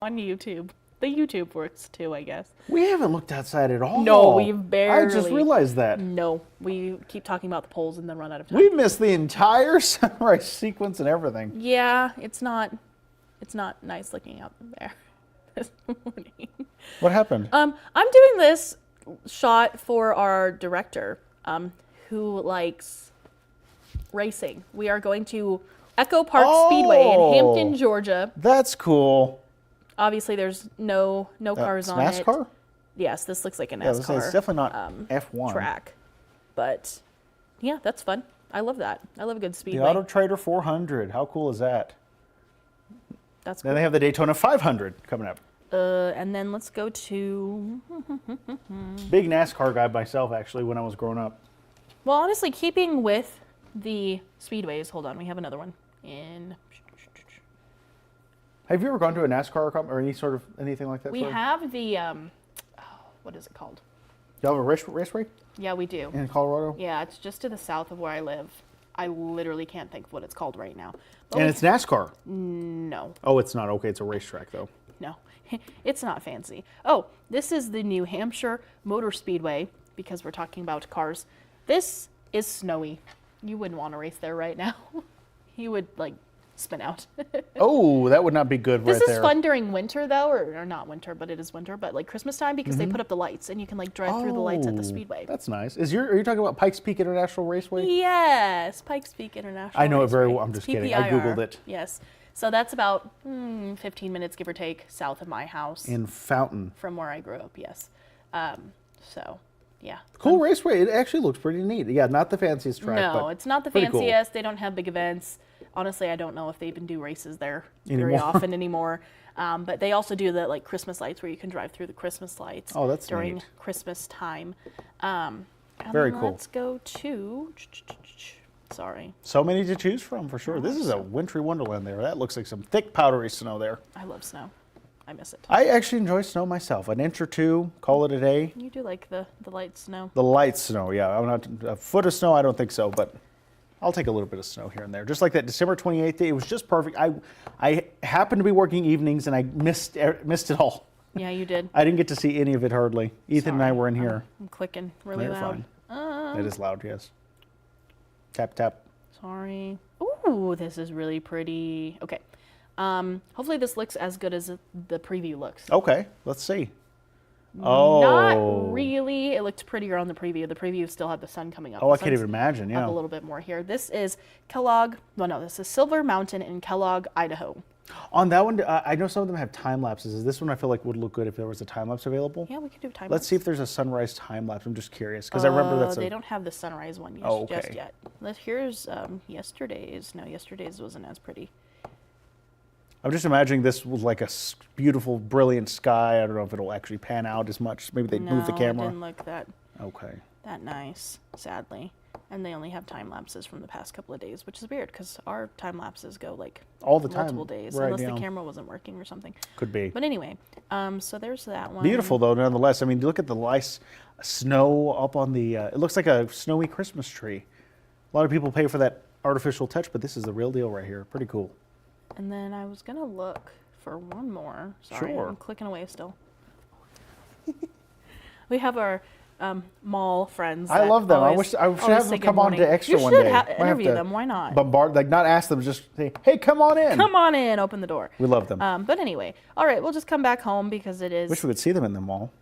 On YouTube. The YouTube works too, I guess. We haven't looked outside at all. No, we've barely. I just realized that. No, we keep talking about the polls and then run out of time. We missed the entire sunrise sequence and everything. Yeah, it's not nice looking out there this morning. What happened? I'm doing this shot for our director, who likes racing. We are going to Echo Park Speedway in Hampton, Georgia. That's cool. Obviously, there's no cars on it. NASCAR? Yes, this looks like a NASCAR. Yeah, it's definitely not F1 track, but yeah, that's fun. I love that. I love a good speedway. The Auto Trader 400. How cool is that? That's cool. Then they have the Daytona 500 coming up. And then let's go to. Big NASCAR guy myself, actually, when I was growing up. Well, honestly, keeping with the speedways. Hold on, we have another one in. Have you ever gone to a NASCAR or anything like that? We have the, what is it called? You have a raceway? Yeah, we do. In Colorado? Yeah, it's just to the south of where I live. I literally can't think of what it's called right now. And it's NASCAR? No. Oh, it's not. Okay, it's a racetrack, though. No, it's not fancy. Oh, this is the New Hampshire Motor Speedway, because we're talking about cars. This is snowy. You wouldn't want to race there right now. You would, spin out. Oh, that would not be good right there. This is fun during winter, though, or not winter, but it is winter, but Christmas time, because they put up the lights, and you can drive through the lights at the speedway. That's nice. Are you talking about Pikes Peak International Raceway? Yes, Pikes Peak International I know Raceway. it very well. I'm just kidding. I Googled it. Yes. So that's about 15 minutes, give or take, south of my house. In Fountain. From where I grew up, yes. So, yeah. Cool raceway. It actually looks pretty neat. Yeah, not the fanciest track. No, it's not the fanciest. Cool. They don't have big events. Honestly, I don't know if they even do races there very often anymore. But they also do the Christmas lights where you can drive through the Christmas lights. Oh, that's during neat. Christmas time. Very cool. Let's go to. Sorry. So many to choose from, for sure. This is a wintry wonderland there. That looks like some thick, powdery snow there. I love snow. I miss it. I actually enjoy snow myself. An inch or two, call it a day. You do like the light snow? The light snow, yeah. I'm not a foot of snow. I don't think so, but I'll take a little bit of snow here and there. Just like that December 28th day, it was just perfect. I happened to be working evenings and I missed it all. Yeah, you did. I didn't get to see any of it hardly. Ethan and I were in here. I'm clicking really loud. It is loud, yes. Tap, tap. Sorry. Ooh, this is really pretty. Okay. Hopefully this looks as good as the preview looks. Okay, let's see. Oh. Not really. It looked prettier on the preview. The preview still had the sun coming up. Oh, I can't even imagine, yeah. Up a little bit more here. This is Kellogg. Well, no, this is Silver Mountain in Kellogg, Idaho. On that one, I know some of them have time lapses. This one I feel like would look good if there was a time lapse available. Yeah, we could do a time lapse. Let's see if there's a sunrise time lapse. I'm just curious because I remember they don't have the sunrise one just yet. Here's yesterday's. No, yesterday's wasn't as pretty. I'm just imagining this was like a beautiful, brilliant sky. I don't know if it'll actually pan out as much. Maybe they move the camera. No, it didn't look that nice, sadly. And they only have time lapses from the past couple of days, which is weird because our time lapses go all the time, multiple days, right, unless the camera wasn't working or something. Could be. But anyway, so there's that one. Beautiful though, nonetheless. I mean, look at the nice snow up on the. It looks like a snowy Christmas tree. A lot of people pay for that artificial touch, but this is the real deal right here. Pretty cool. And then I was gonna look for one more. Sorry, sure. I'm clicking away still. We have our mall friends. I love them. I should have them come on to XTRA one day. You should interview them. Why not? Bombard, not ask them, just say, hey, come on in. Come on in, open the door. We love them. But anyway, all right, we'll just come back home because it is. Wish we could see them in the mall.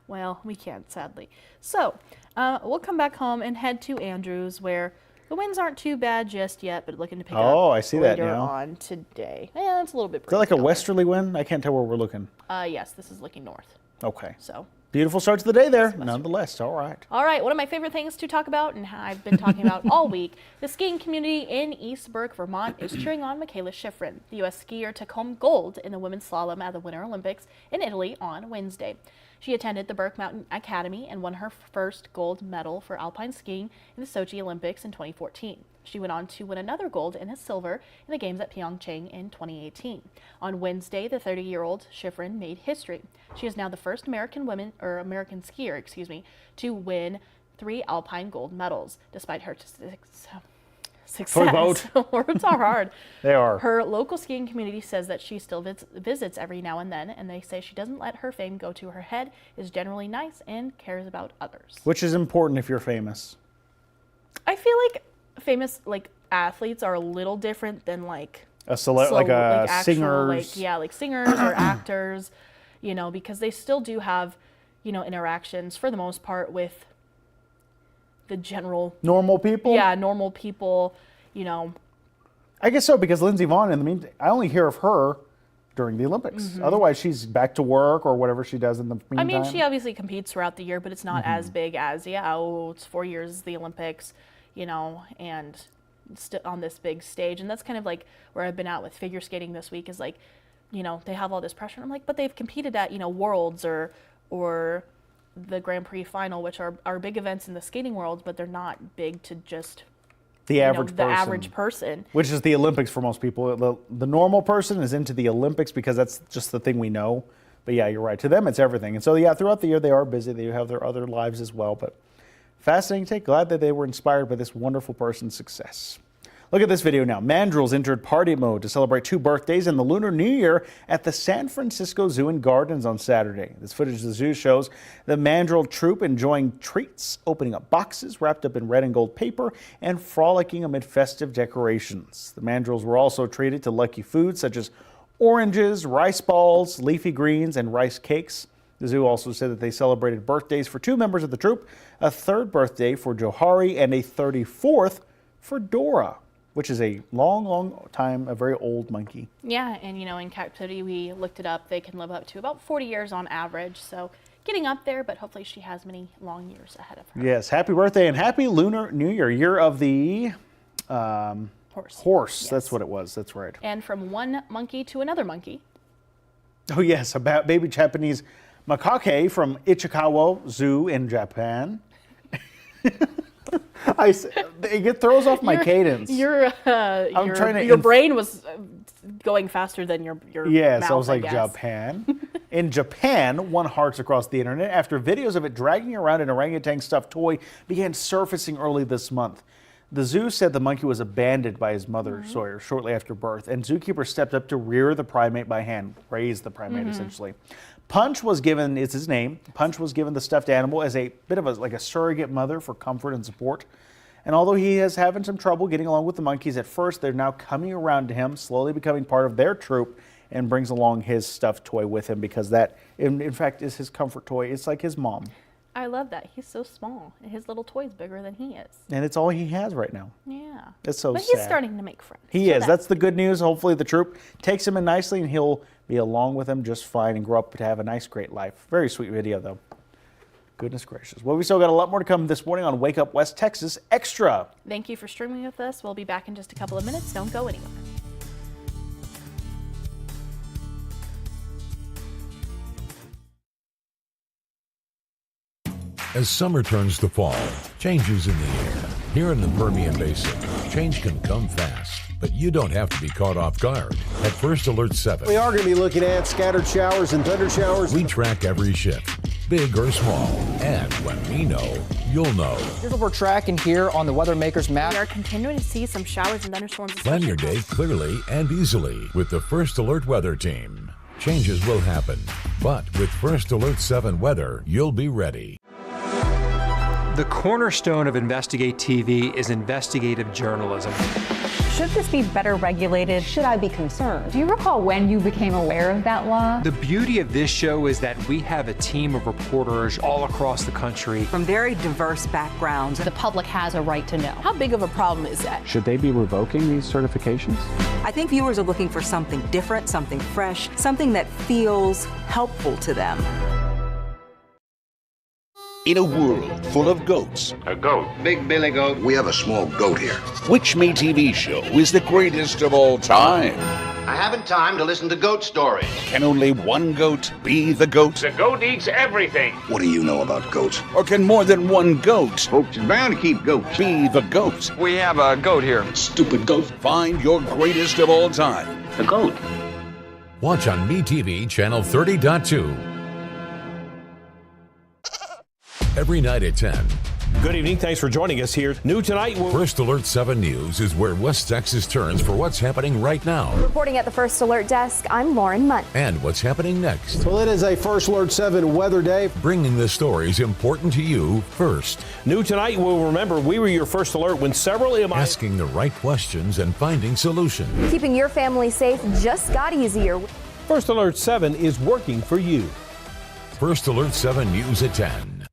Well, we can't, sadly. So we'll come back home and head to Andrews, where the winds aren't too bad just yet, but looking to pick up. Oh, I see that later now. On today. Yeah, it's a little bit. Is that like a westerly wind? I can't tell where we're looking. Yes, this is looking north. Okay. So. Beautiful start to the day there, nonetheless. All right. All right. One of my favorite things to talk about, and I've been talking about all week, the skiing community in East Burke, Vermont, is cheering on Michaela Schifrin. The U.S. skier took home gold in the women's slalom at the Winter Olympics in Italy on Wednesday. She attended the Burke Mountain Academy and won her first gold medal for alpine skiing in the Sochi Olympics in 2014. She went on to win another gold and a silver in the Games at Pyeongchang in 2018. On Wednesday, the 30-year-old Schifrin made history. She is now the first American skier, to win 3 alpine gold medals, despite her success. boat. Words are hard. They are. Her local skiing community says that she still visits every now and then, and they say she doesn't let her fame go to her head, is generally nice, and cares about others. Which is important if you're famous. I feel like famous athletes are a little different than like Singers. like singers or actors, because they still do have, interactions for the most part with the general Normal people? Yeah, normal people, I guess so, because Lindsey Vonn, in the meantime, I only hear of her during the Olympics. Otherwise, she's back to work or whatever she does in the meantime. I mean, she obviously competes throughout the year, but it's not as big as, it's 4 years, the Olympics, and on this big stage. And that's kind of like where I've been at with figure skating this week is like, they have all this pressure. And I'm like, but they've competed at, Worlds or the Grand Prix final, which are big events in the skating world, but they're not big to just the average person. Which is the Olympics for most people. The normal person is into the Olympics because that's just the thing we know. But yeah, you're right. To them, it's everything. And so, yeah, throughout the year, they are busy. They have their other lives as well. But fascinating take. Glad that they were inspired by this wonderful person's success. Look at this video now. Mandrills entered party mode to celebrate 2 birthdays and the Lunar New Year at the San Francisco Zoo and Gardens on Saturday. This footage of the zoo shows the mandrill troop enjoying treats, opening up boxes wrapped up in red and gold paper, and frolicking amid festive decorations. The mandrills were also treated to lucky foods such as oranges, rice balls, leafy greens, and rice cakes. The zoo also said that they celebrated birthdays for 2 members of the troop, a 3rd birthday for Johari, and a 34th for Dora, which is a long time, a very old monkey. Yeah, and in captivity, we looked it up, they can live up to about 40 years on average, so getting up there, but hopefully she has many long years ahead of her. Yes, happy birthday and happy Lunar New Year, year of the horse. Yes. That's what it was, that's right. And from one monkey to another monkey. Oh yes, a baby Japanese macaque from Ichikawa Zoo in Japan. It throws off my cadence. Your brain was going faster than your yes, mouth, I was like, Japan. In Japan, one hearts across the internet after videos of it dragging around an orangutan stuffed toy began surfacing early this month. The zoo said the monkey was abandoned by his mother, Sawyer, shortly after birth, and zookeepers stepped up to rear the primate by hand, raise the primate essentially. Punch was given, it's his name, Punch was given the stuffed animal as a bit of a surrogate mother for comfort and support. And although he is having some trouble getting along with the monkeys at first, they're now coming around to him, slowly becoming part of their troop, and brings along his stuffed toy with him because that, in fact, is his comfort toy. It's like his mom. I love that. He's so small, and his little toy's bigger than he is. And it's all he has right now. Yeah. It's so sad. But he's starting to make friends. He is. That's the good news. Hopefully the troop takes him in nicely, and he'll be along with them just fine and grow up to have a nice, great life. Very sweet video, though. Goodness gracious. Well, we still got a lot more to come this morning on Wake Up West Texas Extra. Thank you for streaming with us. We'll be back in just a couple of minutes. Don't go anywhere. As summer turns to fall, changes in the air. Here in the Permian Basin, change can come fast, but you don't have to be caught off guard. At First Alert 7, we are going to be looking at scattered showers and thunder showers. We track every shift, big or small, and when we know, you'll know. Here's what we're tracking here on the Weather Maker's map. We are continuing to see some showers and thunderstorms. Plan your day clearly and easily with the First Alert Weather Team. Changes will happen, but with First Alert 7 weather, you'll be ready. The cornerstone of Investigate TV is investigative journalism. Should this be better regulated? Should I be concerned? Do you recall when you became aware of that law? The beauty of this show is that we have a team of reporters all across the country. From very diverse backgrounds. The public has a right to know. How big of a problem is that? Should they be revoking these certifications? I think viewers are looking for something different, something fresh, something that feels helpful to them. In a world full of goats. A goat. Big Billy goat. We have a small goat here. Which Me TV show is the greatest of all time? I haven't time to listen to goat stories. Can only one goat be the goat? The goat eats everything. What do you know about goats? Or can more than one goat, Folks are bound to keep goats, be the goat? We have a goat here. Stupid goat. Find your greatest of all time. The goat. Watch on Me TV channel 30.2. Every night at 10, Good evening. Thanks for joining us here. New tonight. First Alert 7 News is where West Texas turns for what's happening right now. Reporting at the First Alert desk, I'm Lauren Munt. And what's happening next. Well, it is a First Alert 7 weather day. Bringing the stories important to you first. New tonight, we'll remember we were your First Alert when several asking the right questions and finding solutions. Keeping your family safe just got easier. First Alert 7 is working for you. First Alert 7 News at 10.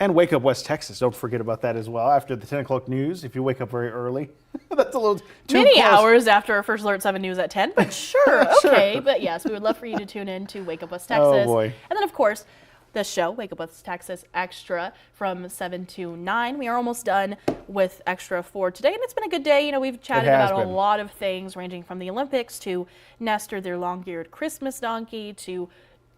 And Wake Up West Texas. Don't forget about that as well. After the 10 o'clock news, if you wake up very early, that's a little too many close. hours after First Alert 7 News at 10, but sure, okay. Sure. But yes, we would love for you to tune in to Wake Up West Texas. Oh boy. And then, of course, the show, Wake Up West Texas Extra, from 7 to 9. We are almost done with Extra for today, and it's been a good day. You know, we've chatted about a lot of things, ranging from the Olympics to Nestor, their long-eared Christmas donkey, to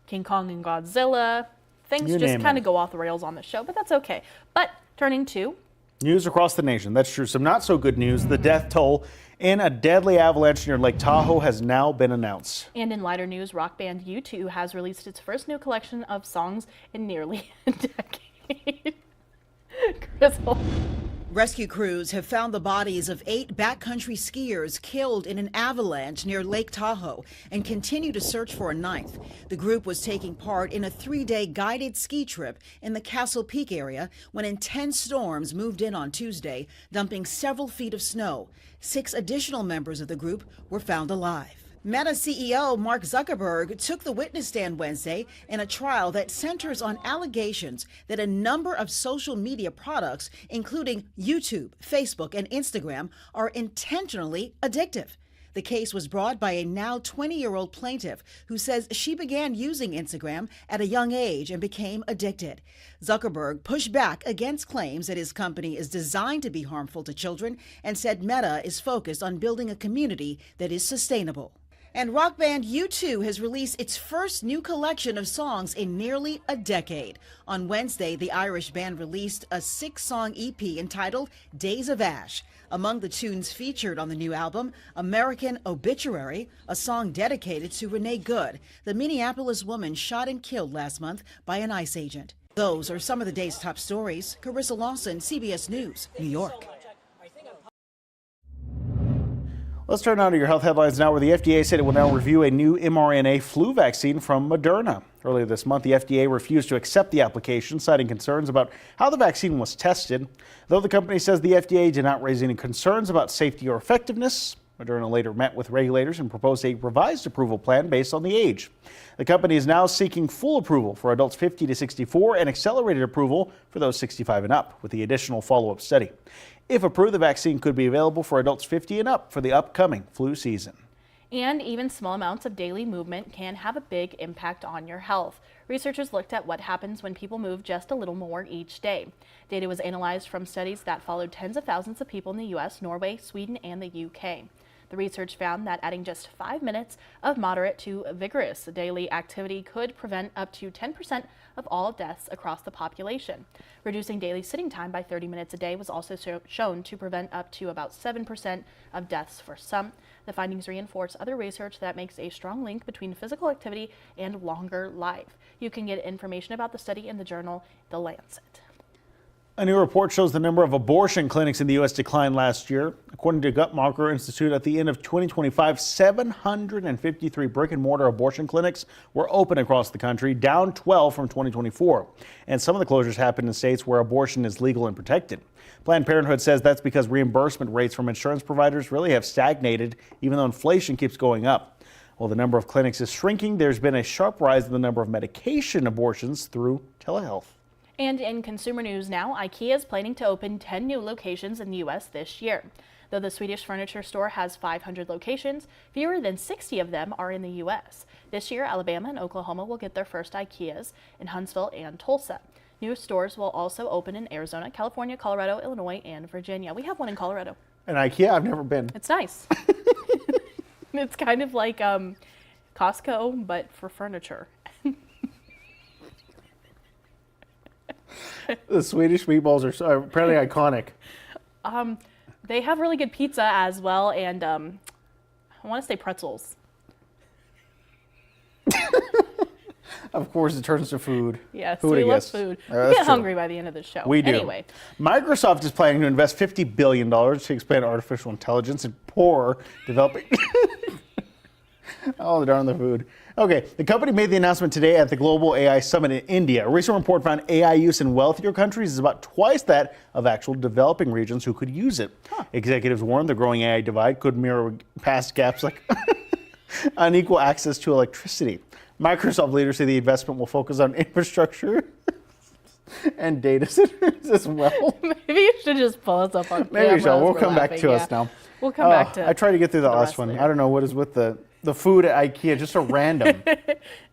King Kong and Godzilla. Things just kind of go off the rails on the show, but that's okay. But turning to news across the nation. That's true. Some not so good news. The death toll in a deadly avalanche near Lake Tahoe has now been announced. And in lighter news, rock band U2 has released its first new collection of songs in nearly a decade. Crystal. Rescue crews have found the bodies of 8 backcountry skiers killed in an avalanche near Lake Tahoe and continue to search for a 9th. The group was taking part in a 3-day guided ski trip in the Castle Peak area when intense storms moved in on Tuesday, dumping several feet of snow. 6 additional members of the group were found alive. Meta CEO Mark Zuckerberg took the witness stand Wednesday in a trial that centers on allegations that a number of social media products, including YouTube, Facebook, and Instagram, are intentionally addictive. The case was brought by a now 20-year-old plaintiff who says she began using Instagram at a young age and became addicted. Zuckerberg pushed back against claims that his company is designed to be harmful to children and said Meta is focused on building a community that is sustainable. And rock band U2 has released its first new collection of songs in nearly a decade. On Wednesday, the Irish band released a 6-song EP entitled Days of Ash. Among the tunes featured on the new album, American Obituary, a song dedicated to Renee Good, the Minneapolis woman shot and killed last month by an ICE agent. Those are some of the day's top stories. Carissa Lawson, CBS News, New York. Let's turn now to your health headlines now, where the FDA said it will now review a new mRNA flu vaccine from Moderna. Earlier this month, the FDA refused to accept the application, citing concerns about how the vaccine was tested. Though the company says the FDA did not raise any concerns about safety or effectiveness, Moderna later met with regulators and proposed a revised approval plan based on the age. The company is now seeking full approval for adults 50 to 64 and accelerated approval for those 65 and up, with the additional follow-up study. If approved, the vaccine could be available for adults 50 and up for the upcoming flu season. And even small amounts of daily movement can have a big impact on your health. Researchers looked at what happens when people move just a little more each day. Data was analyzed from studies that followed tens of thousands of people in the U.S., Norway, Sweden, and the UK. The research found that adding just 5 minutes of moderate to vigorous daily activity could prevent up to 10% of all deaths across the population. Reducing daily sitting time by 30 minutes a day was also shown to prevent up to about 7% of deaths for some. The findings reinforce other research that makes a strong link between physical activity and longer life. You can get information about the study in the journal The Lancet. A new report shows the number of abortion clinics in the U.S. declined last year. According to Guttmacher Institute, at the end of 2025, 753 brick-and-mortar abortion clinics were open across the country, down 12 from 2024. And some of the closures happened in states where abortion is legal and protected. Planned Parenthood says that's because reimbursement rates from insurance providers really have stagnated, even though inflation keeps going up. While the number of clinics is shrinking, there's been a sharp rise in the number of medication abortions through telehealth. And in consumer news now, IKEA is planning to open 10 new locations in the U.S. this year. Though the Swedish furniture store has 500 locations, fewer than 60 of them are in the U.S. This year, Alabama and Oklahoma will get their first IKEAs in Huntsville and Tulsa. New stores will also open in Arizona, California, Colorado, Illinois, and Virginia. We have one in Colorado. An IKEA? I've never been. It's nice. It's kind of like Costco, but for furniture. The Swedish meatballs are apparently iconic. They have really good pizza as well, and I want to say pretzels. Of course, it turns to food. Yes, Who would we have love guessed? food. We That's get true. hungry by the end of the show. We do. Anyway. Microsoft is planning to invest $50 billion to expand artificial intelligence in poor developing. Oh, darn the food. Okay, the company made the announcement today at the Global AI Summit in India. A recent report found AI use in wealthier countries is about twice that of actual developing regions who could use it. Executives warned the growing AI divide could mirror past gaps like unequal access to electricity. Microsoft leaders say the investment will focus on infrastructure and data centers as well. Maybe you should just pull us up on camera. Maybe so. as We'll we're come back laughing, to yeah. us now. We'll come back to I tried to get through the last rest one. later. I don't know what is with the food at IKEA, just so random.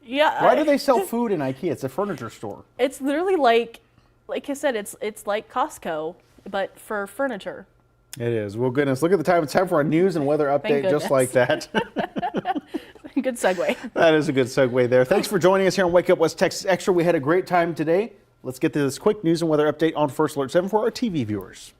Yeah. Why do they sell food in IKEA? It's a furniture store. It's literally like I said, it's like Costco, but for furniture. It is. Well, goodness, look at the time. It's time for a news and weather update just like that. Good segue. That is a good segue there. Thanks for joining us here on Wake Up West Texas Extra. We had a great time today. Let's get to this quick news and weather update on First Alert 7 for our TV viewers.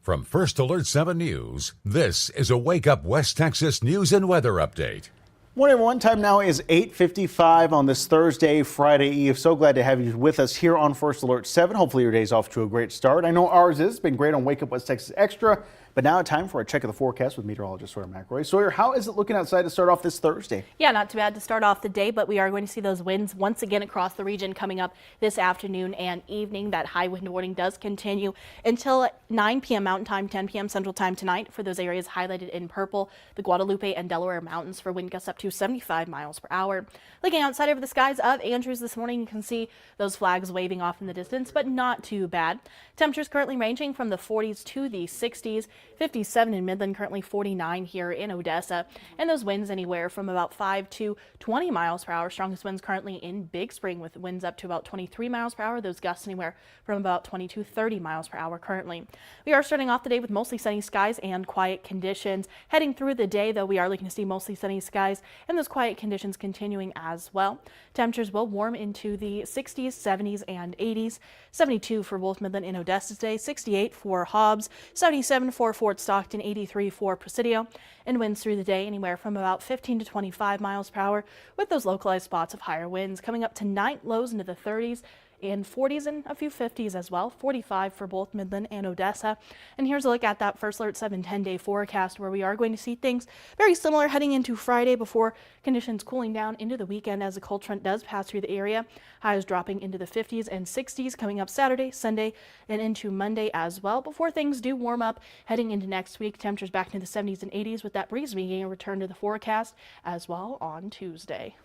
From First Alert 7 News, this is a Wake Up West Texas news and weather update. Morning, everyone. Time now is 8:55 on this Thursday, Friday Eve. So glad to have you with us here on First Alert 7. Hopefully your day's off to a great start. I know ours is. It's been great on Wake Up West Texas Extra. But now time for a check of the forecast with meteorologist Sawyer McRoy. Sawyer, how is it looking outside to start off this Thursday? Yeah, not too bad to start off the day, but we are going to see those winds once again across the region coming up this afternoon and evening. That high wind warning does continue until 9 p.m. Mountain Time, 10 p.m. Central Time tonight for those areas highlighted in purple, the Guadalupe and Delaware Mountains for wind gusts up to 75 miles per hour. Looking outside over the skies of Andrews this morning, you can see those flags waving off in the distance, but not too bad. Temperatures currently ranging from the 40s to the 60s, 57 in Midland, currently 49 here in Odessa, and those winds anywhere from about 5 to 20 miles per hour. Strongest winds currently in Big Spring with winds up to about 23 miles per hour. Those gusts anywhere from about 20 to 30 miles per hour currently. We are starting off the day with mostly sunny skies and quiet conditions. Heading through the day, though, we are looking to see mostly sunny skies and those quiet conditions continuing as well. Temperatures will warm into the 60s, 70s, and 80s. 72 for both Midland and Odessa today, 68 for Hobbs, 77 for Fort Stockton, 83 for Presidio, and winds through the day anywhere from about 15 to 25 miles per hour with those localized spots of higher winds coming up to night lows into the 30s and 40s and a few 50s as well, 45 for both Midland and Odessa. And here's a look at that First Alert 7 10-day forecast where we are going to see things very similar heading into Friday before conditions cooling down into the weekend as the cold front does pass through the area. Highs dropping into the 50s and 60s coming up Saturday, Sunday, and into Monday as well before things do warm up heading into next week. Temperatures back into the 70s and 80s with that breeze being a return to the forecast as well on Tuesday.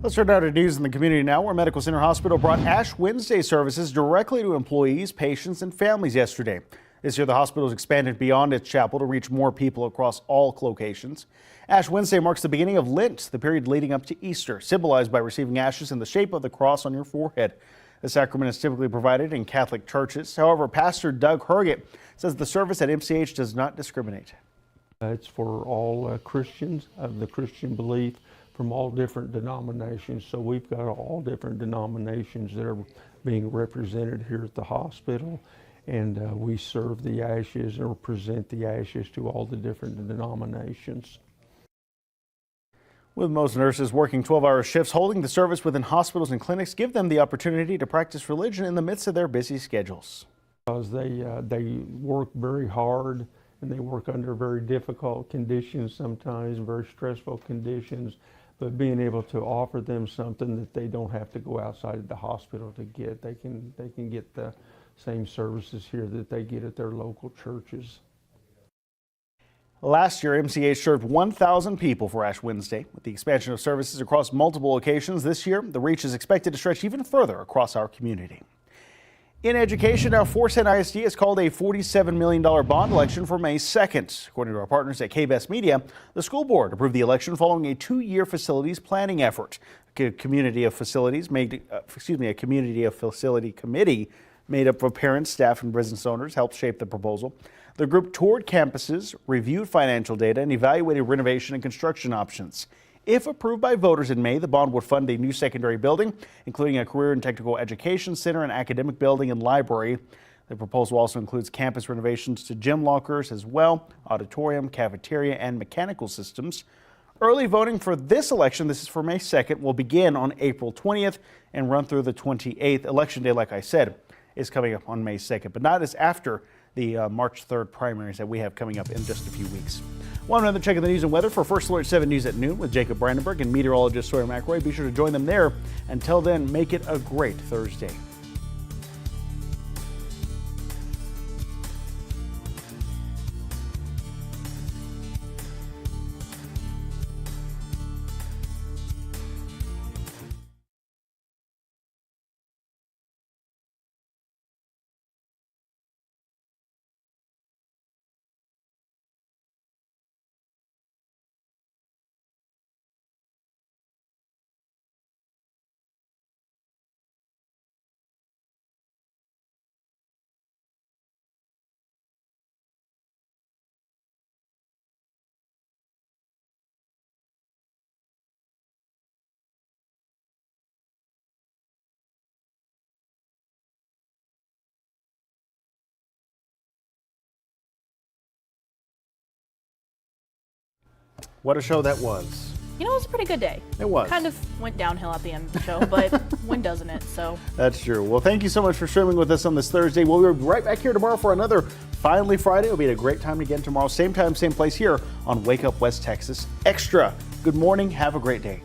Let's turn now to news in the community now, where Medical Center Hospital brought Ash Wednesday services directly to employees, patients, and families yesterday. This year, the hospital has expanded beyond its chapel to reach more people across all locations. Ash Wednesday marks the beginning of Lent, the period leading up to Easter, symbolized by receiving ashes in the shape of the cross on your forehead. The sacrament is typically provided in Catholic churches. However, Pastor Doug Herget says the service at MCH does not discriminate. It's for all Christians of the Christian belief from all different denominations. So we've got all different denominations that are being represented here at the hospital. And we serve the ashes or present the ashes to all the different denominations. With most nurses working 12-hour shifts, holding the service within hospitals and clinics give them the opportunity to practice religion in the midst of their busy schedules. Because they work very hard and they work under very difficult conditions sometimes, very stressful conditions. But being able to offer them something that they don't have to go outside of the hospital to get, they can get the same services here that they get at their local churches. Last year, MCH served 1,000 people for Ash Wednesday. With the expansion of services across multiple locations this year, the reach is expected to stretch even further across our community. In education, now Fort St. ISD has called a $47 million bond election for May 2nd. According to our partners at KBS Media, the school board approved the election following a 2-year facilities planning effort. A community of facility committee made up of parents, staff, and business owners helped shape the proposal. The group toured campuses, reviewed financial data, and evaluated renovation and construction options. If approved by voters in May, the bond would fund a new secondary building, including a career and technical education center, an academic building, and library. The proposal also includes campus renovations to gym lockers as well, auditorium, cafeteria, and mechanical systems. Early voting for this election, this is for May 2nd, will begin on April 20th and run through the 28th. Election day, like I said, is coming up on May 2nd, but not as after the March 3rd primaries that we have coming up in just a few weeks. One another check of the news and weather for First Alert 7 News at noon with Jacob Brandenburg and meteorologist Sawyer McRoy. Be sure to join them there. Until then, make it a great Thursday. What a show that was. You know, it was a pretty good day. It was. Kind of went downhill at the end of the show, but when doesn't it? So That's true. Well, thank you so much for streaming with us on this Thursday. We'll be right back here tomorrow for another Finally Friday. It'll be a great time again tomorrow. Same time, same place here on Wake Up West Texas Extra. Good morning. Have a great day.